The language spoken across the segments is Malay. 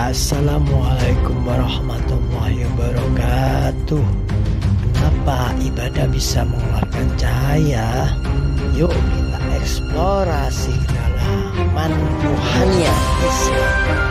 Assalamualaikum warahmatullahi wabarakatuh. Kenapa ibadah bisa mengeluarkan cahaya? Yuk kita eksplorasi kedalaman Tuhannya Islam.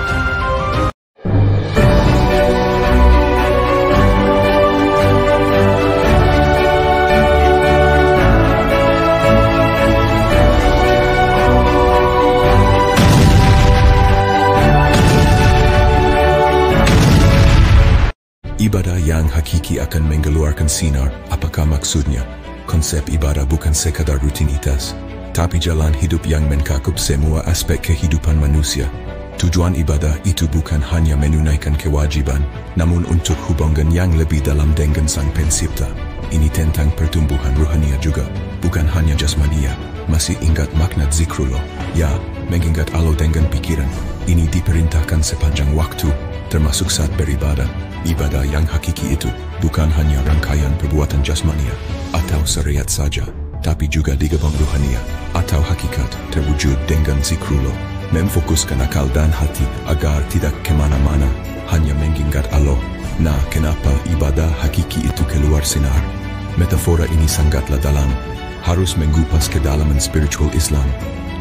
Ibadah yang hakiki akan mengeluarkan sinar. Apakah maksudnya? Konsep ibadah bukan sekadar rutinitas, tapi jalan hidup yang mencakup semua aspek kehidupan manusia. Tujuan ibadah itu bukan hanya menunaikan kewajiban, namun untuk hubungan yang lebih dalam dengan Sang Pencipta. Ini tentang pertumbuhan rohania juga, bukan hanya jasmania. Masih ingat makna zikrullah? Ya, mengingat Allah dengan pikiran. Ini diperintahkan sepanjang waktu, termasuk saat beribadah. Ibadah yang hakiki itu bukan hanya rangkaian perbuatan jasmania atau syariat saja, tapi juga digabung rohania atau hakikat terwujud dengan zikrullah. Memfokuskan akal dan hati agar tidak kemana-mana, hanya mengingat Allah. Nah, kenapa ibadah hakiki itu keluar sinar? Metafora ini sangatlah dalam, harus mengupas kedalaman spiritual Islam.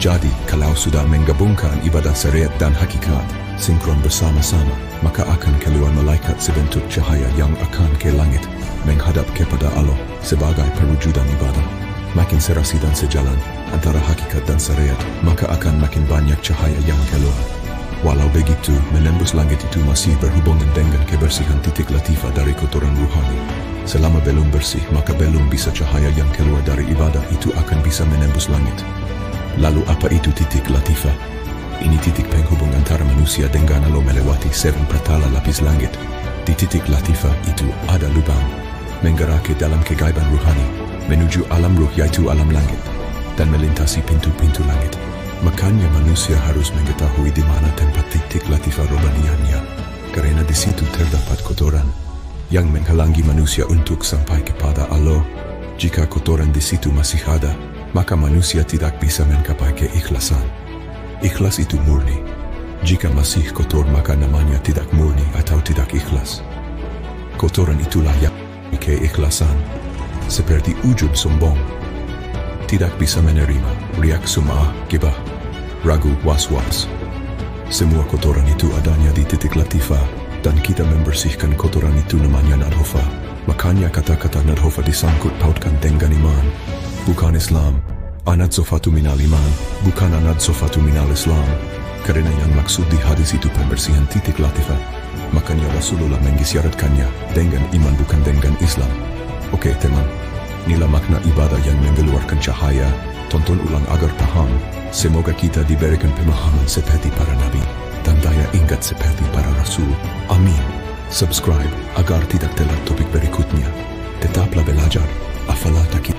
Jadi, kalau sudah menggabungkan ibadah syariat dan hakikat sinkron bersama-sama, maka akan keluar malaikat sebentuk cahaya yang akan ke langit, menghadap kepada Allah sebagai perwujudan ibadah. Makin serasi dan sejalan antara hakikat dan syariat, maka akan makin banyak cahaya yang keluar. Walau begitu, menembus langit itu masih berhubungan dengan kebersihan titik latifah dari kotoran ruhani. Selama belum bersih, maka belum bisa cahaya yang keluar dari ibadah itu akan bisa menembus langit. Lalu apa itu titik latifah? Ini titik penghubung antara manusia dengan Allah melewati 7 pertala lapis langit. Di titik latifah itu ada lubang, menggerak ke dalam kegaiban ruhani, menuju alam ruh yaitu alam langit, dan melintasi pintu-pintu langit. Makanya manusia harus mengetahui di mana tempat titik latifah robaniyahnya, karena di situ terdapat kotoran yang menghalangi manusia untuk sampai kepada Allah. Jika kotoran di situ masih ada, maka manusia tidak bisa mencapai keikhlasan. Ikhlas itu murni. Jika masih kotor, maka namanya tidak murni atau tidak ikhlas. Kotoran itulah yang keikhlasan, seperti ujub sombong, tidak bisa menerima, riak, sum'ah, gibah, ragu, was-was. Semua kotoran itu adanya di titik latifah, dan kita membersihkan kotoran itu namanya nadhofa. Makanya kata-kata nadhofa disangkut pautkan dengan iman, bukan Islam. Anadzofatu minal iman, bukan anadzofatu minal Islam. Karena yang maksud di hadis itu pembersihan titik latifah. Makanya Rasulullah mengisyaratkannya dengan iman bukan dengan Islam. Oke teman, inilah makna ibadah yang mengeluarkan cahaya. Tonton ulang agar paham. Semoga kita diberikan pemahaman seperti para nabi dan daya ingat seperti para rasul. Amin. Subscribe agar tidak telat topik berikutnya. Tetaplah belajar. Afala takut.